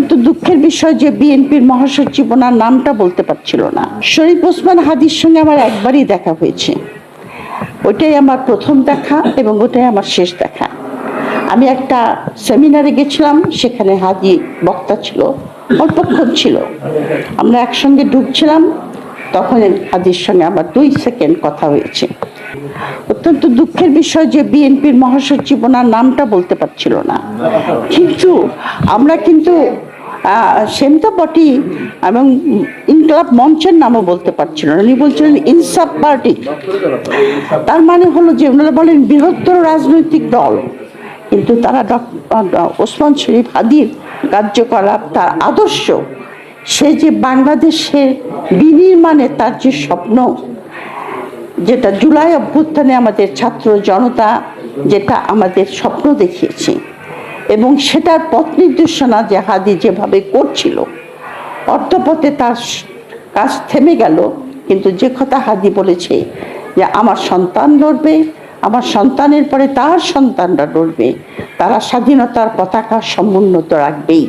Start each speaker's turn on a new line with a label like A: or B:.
A: অত্যন্ত দুঃখের বিষয় যে বিএনপির মহাসচিব ওনার নামটা বলতে পারছিল না। শরীফ ওসমান হাদির সঙ্গে আমার একবারই দেখা হয়েছে, ওইটাই আমার প্রথম দেখা এবং ওটাই আমার শেষ দেখা। আমি একটা সেমিনারে গেছিলাম, সেখানে হাদি বক্তা ছিল, অল্পক্ষণ ছিল, আমরা একসঙ্গে ঢুকছিলাম, তখন হাদির সঙ্গে আমার 2 সেকেন্ড কথা হয়েছে। অত্যন্ত দুঃখের বিষয় যে বিএনপির মহাসচিব ওনার নামটা বলতে পারছিল না, কিন্তু আমরা কিন্তু সেমটা বটি এবং ইনকলাব মঞ্চের নামও বলতে পারছিল না। উনি বলছিলেন ইনসাফ পার্টি, তার মানে হলো যে ওনারা বলেন বৃহত্তর রাজনৈতিক দল, কিন্তু তারা ওসমান শরীফ হাদির কার্যকলাপ, তার আদর্শ, সে যে বাংলাদেশের বিনির্মাণে তার যে স্বপ্ন, যেটা জুলাই অভ্যুত্থানে আমাদের ছাত্র জনতা যেটা আমাদের স্বপ্ন দেখিয়েছে, এবং সেটার পথ নির্দেশনা যে হাদি যেভাবে করছিল, অর্থপথে তার কাজ থেমে গেল, কিন্তু যে কথা হাদি বলেছে যে আমার সন্তান লড়বে, আমার সন্তানের পরে তার সন্তানরা লড়বে, তারা স্বাধীনতার পতাকা সমুন্নত রাখবেই।